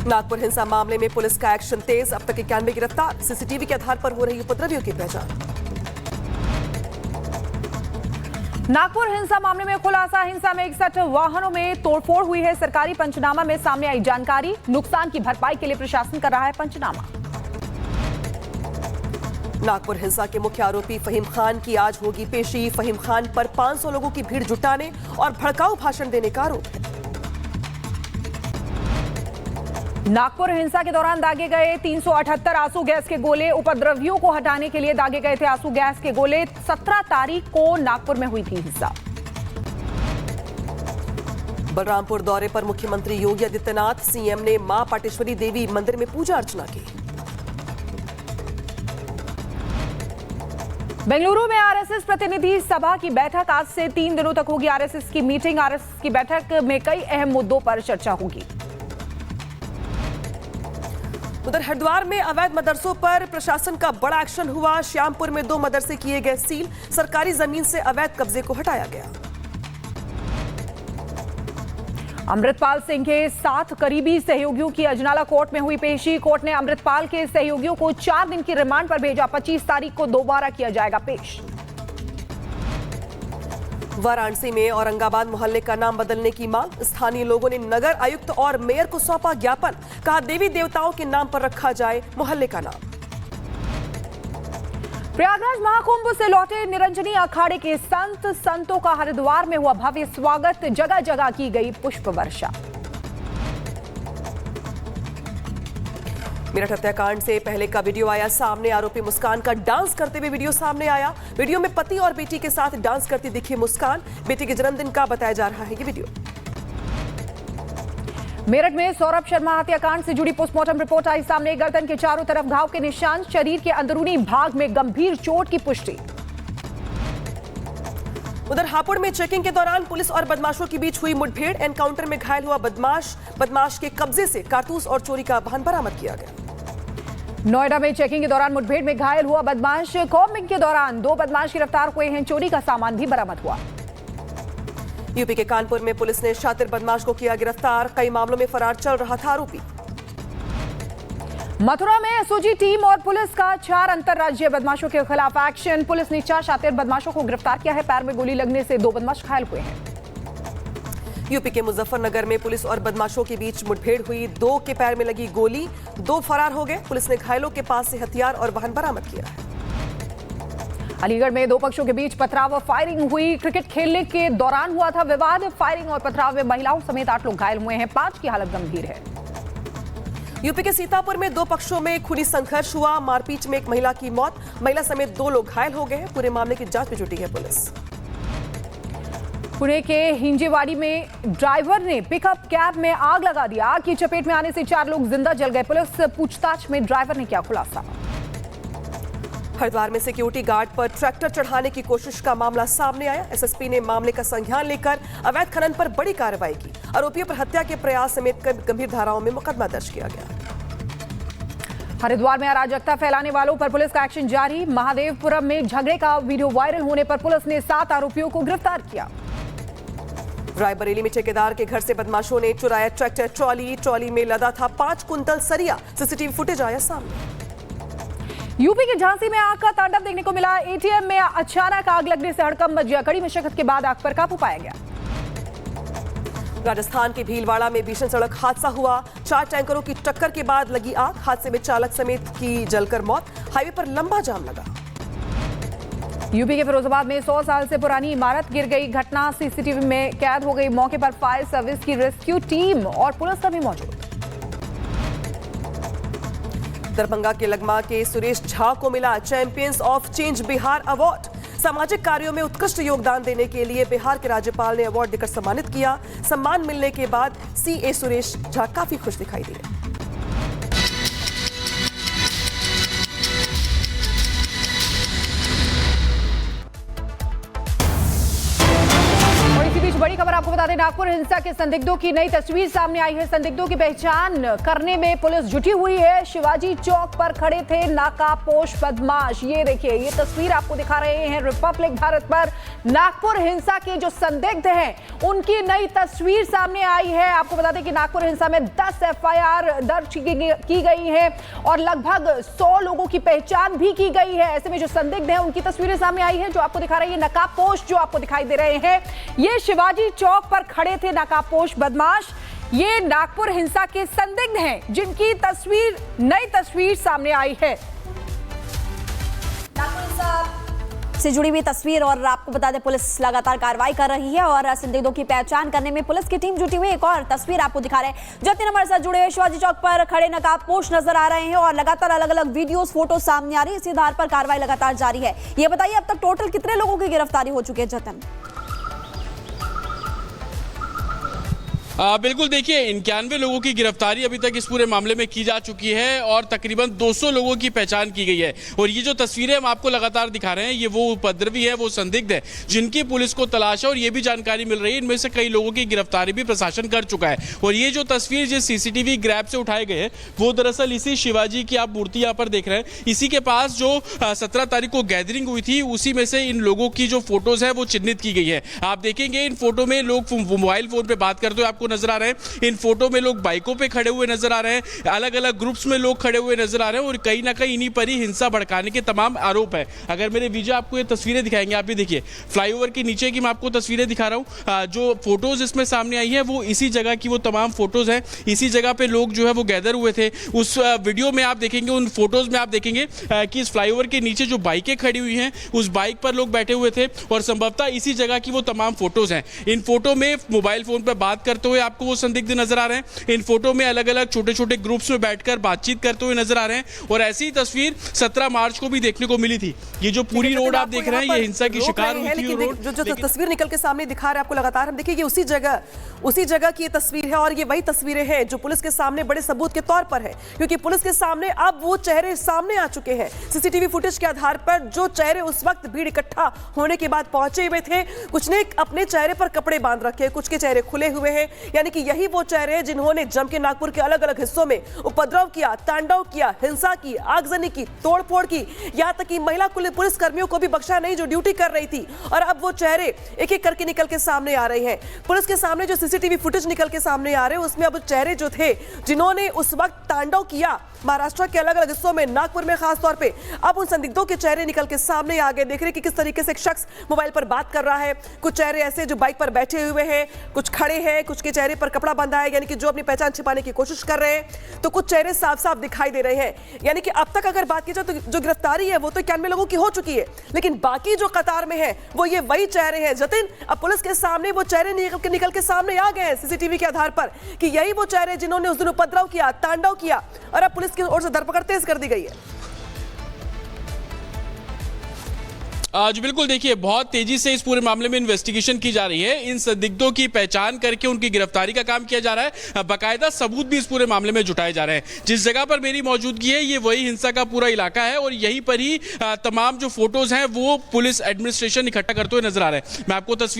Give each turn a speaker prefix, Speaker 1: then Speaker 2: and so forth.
Speaker 1: नागपुर हिंसा मामले में पुलिस का एक्शन तेज, अब तक 91 गिरफ्तार, सीसीटीवी के आधार पर हो रही उपद्रवियों की पहचान।
Speaker 2: नागपुर हिंसा मामले में खुलासा, हिंसा में 61 वाहनों में तोड़फोड़ हुई है। सरकारी पंचनामा में सामने आई जानकारी, नुकसान की भरपाई के लिए प्रशासन कर रहा है पंचनामा।
Speaker 1: नागपुर हिंसा के मुख्य आरोपी फहीम खान की आज होगी पेशी। फहीम खान पर 500 लोगों की भीड़ जुटाने और भड़काऊ भाषण देने का आरोप है।
Speaker 2: नागपुर हिंसा के दौरान दागे गए 378 आंसू गैस के गोले, उपद्रवियों को हटाने के लिए दागे गए थे आंसू गैस के गोले। 17 तारीख को नागपुर में हुई थी हिंसा।
Speaker 1: बलरामपुर दौरे पर मुख्यमंत्री योगी आदित्यनाथ, सीएम ने मां पाटेश्वरी देवी मंदिर में पूजा अर्चना की।
Speaker 2: बेंगलुरु में आरएसएस प्रतिनिधि सभा की बैठक, आज से 3 दिनों तक होगी आरएसएस की मीटिंग। आरएसएस की बैठक में कई अहम मुद्दों पर चर्चा होगी।
Speaker 1: उधर हरिद्वार में अवैध मदरसों पर प्रशासन का बड़ा एक्शन हुआ। श्यामपुर में 2 मदरसे किए गए सील, सरकारी जमीन से अवैध कब्जे को हटाया गया।
Speaker 2: अमृतपाल सिंह के 7 करीबी सहयोगियों की अजनाला कोर्ट में हुई पेशी। कोर्ट ने अमृतपाल के सहयोगियों को 4 दिन की रिमांड पर भेजा। 25 तारीख को दोबारा किया जाएगा पेश।
Speaker 1: वाराणसी में औरंगाबाद मोहल्ले का नाम बदलने की मांग, स्थानीय लोगों ने नगर आयुक्त और मेयर को सौंपा ज्ञापन, कहा देवी देवताओं के नाम पर रखा जाए मोहल्ले का नाम।
Speaker 2: प्रयागराज महाकुंभ से लौटे निरंजनी अखाड़े के संतों का हरिद्वार में हुआ भव्य स्वागत, जगह जगह की गई पुष्प वर्षा।
Speaker 1: मेरठ हत्याकांड से पहले का वीडियो आया सामने, आरोपी मुस्कान का डांस करते हुए वीडियो सामने आया। वीडियो में पति और बेटी के साथ डांस करती दिखी मुस्कान, बेटी के जन्मदिन का बताया जा रहा है ये वीडियो।
Speaker 2: मेरठ में सौरभ शर्मा हत्याकांड से जुड़ी पोस्टमार्टम रिपोर्ट आई सामने, गर्दन के चारों तरफ घाव के निशान, शरीर के अंदरूनी भाग में गंभीर चोट की पुष्टि।
Speaker 1: उधर हापुड़ में चेकिंग के दौरान पुलिस और बदमाशों के बीच हुई मुठभेड़, एनकाउंटर में घायल हुआ बदमाश के कब्जे से कारतूस और चोरी का वाहन बरामद किया गया।
Speaker 2: नोएडा में चेकिंग के दौरान मुठभेड़ में घायल हुआ बदमाश, कॉम्बिंग के दौरान 2 बदमाश गिरफ्तार हुए हैं, चोरी का सामान भी बरामद हुआ।
Speaker 1: यूपी के कानपुर में पुलिस ने शातिर बदमाश को किया गिरफ्तार, कई मामलों में फरार चल रहा था आरोपी।
Speaker 2: मथुरा में एसओजी टीम और पुलिस का 4 अंतरराज्यीय बदमाशों के खिलाफ एक्शन, पुलिस ने 4 शातिर बदमाशों को गिरफ्तार किया है। पैर में गोली लगने से 2 बदमाश घायल हुए हैं।
Speaker 1: यूपी के मुजफ्फरनगर में पुलिस और बदमाशों के बीच मुठभेड़ हुई, 2 के पैर में लगी गोली, 2 फरार हो गए। पुलिस ने घायलों के पास से हथियार और वाहन बरामद किया है।
Speaker 2: अलीगढ़ में 2 पक्षों के बीच पथराव और फायरिंग हुई, क्रिकेट खेलने के दौरान हुआ था विवाद। फायरिंग और पथराव में महिलाओं समेत 8 लोग घायल हुए हैं, 5 की हालत गंभीर है।
Speaker 1: यूपी के सीतापुर में 2 पक्षों में खूनी संघर्ष हुआ, मारपीट में एक महिला की मौत, महिला समेत 2 लोग घायल हो गए हैं। पूरे मामले की जांच में जुटी है पुलिस।
Speaker 2: पुणे के हिंजेवाड़ी में ड्राइवर ने पिकअप कैब में आग लगा दिया। आग की चपेट में आने से 4 लोग जिंदा जल गए। पुलिस पूछताछ में ड्राइवर ने किया खुलासा।
Speaker 1: हरिद्वार में सिक्योरिटी गार्ड पर ट्रैक्टर चढ़ाने की कोशिश का मामला सामने आया। एसएसपी ने मामले का संज्ञान लेकर अवैध खनन पर बड़ी कार्रवाई की। आरोपियों पर हत्या के प्रयास समेत गंभीर धाराओं में मुकदमा दर्ज किया गया।
Speaker 2: हरिद्वार में अराजकता फैलाने वालों पर पुलिस का एक्शन जारी। महादेवपुरम में झगड़े का वीडियो वायरल होने पर पुलिस ने 7 आरोपियों को गिरफ्तार किया।
Speaker 1: रायबरेली में ठेकेदार के घर से बदमाशों ने चुराया ट्रैक्टर ट्रॉली में लदा था 5 कुंतल सरिया, सीसीटीवी फुटेज आया सामने।
Speaker 2: यूपी के झांसी में आग का तांडव देखने को मिला। एटीएम में अचानक आग लगने से हड़कंप मच गया। कड़ी मशक्कत के बाद आग पर काबू पाया गया।
Speaker 1: राजस्थान के भीलवाड़ा में भीषण सड़क हादसा हुआ, 4 टैंकरों की टक्कर के बाद लगी आग, हादसे में चालक समेत की जलकर मौत, हाईवे पर लंबा जाम लगा।
Speaker 2: यूपी के फिरोजाबाद में 100 साल से पुरानी इमारत गिर गई, घटना सीसीटीवी में कैद हो गई। मौके पर फायर सर्विस की रेस्क्यू टीम और पुलिस भी मौजूद।
Speaker 1: दरभंगा के लगमा के सुरेश झा को मिला champions of change Bihar award. सामाजिक कार्यों में उत्कृष्ट योगदान देने के लिए बिहार के राज्यपाल ने अवार्ड देकर सम्मानित किया। सम्मान मिलने के बाद सीए सुरेश झा काफी खुश दिखाई दिए।
Speaker 2: बड़ी खबर आपको बता दें, नागपुर हिंसा के संदिग्धों की नई तस्वीर सामने आई है। संदिग्धों की पहचान करने में पुलिस जुटी हुई है। शिवाजी चौक पर खड़े थे नाकापोश बदमाश। ये देखिए, ये तस्वीर आपको दिखा रहे हैं रिपब्लिक भारत पर। नागपुर हिंसा के जो संदिग्ध हैं उनकी नई तस्वीर सामने आई है। आपको बता दें कि नागपुर हिंसा में 10 FIR दर्ज की गई है और लगभग 100 लोगों की पहचान भी की गई है। ऐसे में जो संदिग्ध हैं उनकी तस्वीरें सामने आई है, जो आपको दिखा रही है नकाबपोश जो आपको दिखाई दे रहे हैं। ये शिवाजी चौक पर खड़े थे नकाबपोश बदमाश। ये नागपुर हिंसा के संदिग्ध हैं जिनकी तस्वीर, नई तस्वीर सामने आई है।
Speaker 3: नागपुर हिंसा से जुड़ी हुई तस्वीर, और आपको बता दें पुलिस लगातार कार्रवाई कर रही है और संदिग्धों की पहचान करने में पुलिस की टीम जुटी हुई। एक और तस्वीर आपको दिखा रहे हैं। जतिन हमारे साथ जुड़े हुए शिवाजी चौक पर खड़े नकाबपोश नजर आ रहे हैं और लगातार अलग अलग वीडियोस, फोटो सामने आ रही है। इसी आधार पर कार्रवाई लगातार जारी है। ये बताइए, अब तक टोटल कितने लोगों की गिरफ्तारी हो चुकी है जतिन?
Speaker 4: बिल्कुल, देखिए 91 लोगों की गिरफ्तारी अभी तक इस पूरे मामले में की जा चुकी है और तकरीबन 200 लोगों की पहचान की गई है। और ये जो तस्वीरें हम आपको लगातार दिखा रहे हैं, ये वो उपद्रवी है, वो संदिग्ध है जिनकी पुलिस को तलाश है और ये भी जानकारी मिल रही है इनमें से कई लोगों की गिरफ्तारी भी प्रशासन कर चुका है। और ये जो तस्वीर जिस CCTV ग्रैब से उठाए गए हैं वो दरअसल इसी शिवाजी की आप मूर्ति यहाँ पर देख रहे हैं, इसी के पास जो 17 तारीख को गैदरिंग हुई थी उसी में से इन लोगों की जो फोटोज है वो चिन्हित की गई है। आप देखेंगे इन फोटो में लोग मोबाइल फोन पे बात करते हुए आपको नजर आ रहे हैं। इन फोटो में लोग बाइकों पे खड़े हुए नजर आ रहे हैं, अलग अलग ग्रुप्स में लोग खड़े हुए नजर आ रहे हैं और कहीं ना कहीं इन्हीं पर ही हिंसा भड़काने के तमाम आरोप है। अगर मेरे विजय आपको ये तस्वीरें दिखाएंगे, आप भी देखिए फ्लाईओवर के नीचे की मैं आपको तस्वीरें दिखा रहा हूं। जो फोटोज इसमें सामने आई है वो इसी जगह की वो तमाम फोटोज हैं। इसी जगह पे लोग जो है वो गैदर हुए थे। उस वीडियो में आप देखेंगे, उन फोटोज में आप देखेंगे कि इस फ्लाईओवर के नीचे जो बाइकें खड़ी हुई हैं उस बाइक पर लोग बैठे हुए थे और संभवतः इसी जगह की वो तमाम फोटोज हैं। इन फोटो में मोबाइल फोन पर बात करते हुए आपको वो संदिग्ध नजर आ रहे हैं। इन फोटो में अलग अलग छोटे छोटे ग्रुप्स में बैठकर बातचीत करते हुए नजर आ रहे हैं और ऐसी तस्वीर 17 मार्च को भी देखने को मिली थी। ये जो पूरी रोड आप देख रहे हैं, ये हिंसा की शिकार हुई थी रोड।
Speaker 1: जो तस्वीर निकल के सामने दिखा रहे हैं आपको लगातार, हम देखिए ये उसी जगह की ये तस्वीर है और ये वही तस्वीरें हैं जो पुलिस के सामने बड़े सबूत के तौर पर है, क्योंकि पुलिस के सामने अब वो चेहरे सामने आ चुके हैं। CCTV फुटेज के आधार पर जो चेहरे उस वक्त भीड़ इकट्ठा होने के बाद पहुंचे हुए थे, कुछ ने अपने चेहरे पर कपड़े बांध रखे, कुछ के चेहरे खुले हुए हैं। यानी कि यही वो चेहरे हैं जिन्होंने जम के नागपुर के अलग अलग हिस्सों में उपद्रव किया, तांडव किया, हिंसा की, आगजनी की, तोड़फोड़ की, यहां तक कि महिला पुलिस कर्मियों को भी बख्शा नहीं जो ड्यूटी कर रही थी। और अब वो चेहरे एक एक करके निकल के सामने आ रहे हैं। पुलिस के सामने जो CCTV फुटेज निकल के सामने आ रहे हैं उसमें अब चेहरे जो थे जिन्होंने उस वक्त तांडव किया महाराष्ट्र के अलग अलग हिस्सों में, नागपुर में खास तौर पे, अब उन संदिग्धों के चेहरे निकल के सामने आ गए। देख रहे कि किस तरीके से एक शख्स मोबाइल पर बात कर रहा है, कुछ चेहरे ऐसे जो बाइक पर बैठे हुए हैं, कुछ खड़े हैं, कुछ के चेहरे पर कपड़ा बंधा है, यानी कि जो अपनी पहचान छिपाने की कोशिश कर रहे हैं, तो कुछ चेहरे साफ साफ दिखाई दे रहे हैं। यानी कि अब तक अगर बात की जाए तो जो गिरफ्तारी है वो तो 91 लोगों की हो चुकी है, लेकिन बाकी जो कतार में है वो ये वही चेहरे हैं। जतिन, अब पुलिस के सामने वो चेहरे निकल के सामने आ गए हैं CCTV के आधार पर कि यही वो चेहरे जिन्होंने उस दिन उपद्रव किया, तांडव किया, और अब पुलिस की ओर से धरपकड़ तेज कर दी गई है।
Speaker 4: आज बिल्कुल देखिए, बहुत तेजी से इस पूरे मामले में इन्वेस्टिगेशन की जा रही है। इन संदिग्धों की पहचान करके उनकी गिरफ्तारी का काम किया जा रहा है। बाकायदा सबूत भी इस पूरे मामले में जुटाए जा रहे हैं। जिस जगह पर मेरी मौजूदगी है ये वही हिंसा का पूरा इलाका है और यहीं पर ही तमाम जो फोटोज हैं वो पुलिस एडमिनिस्ट्रेशन इकट्ठा करते हुए नजर आ रहे हैं। मैं आपको तस्वीर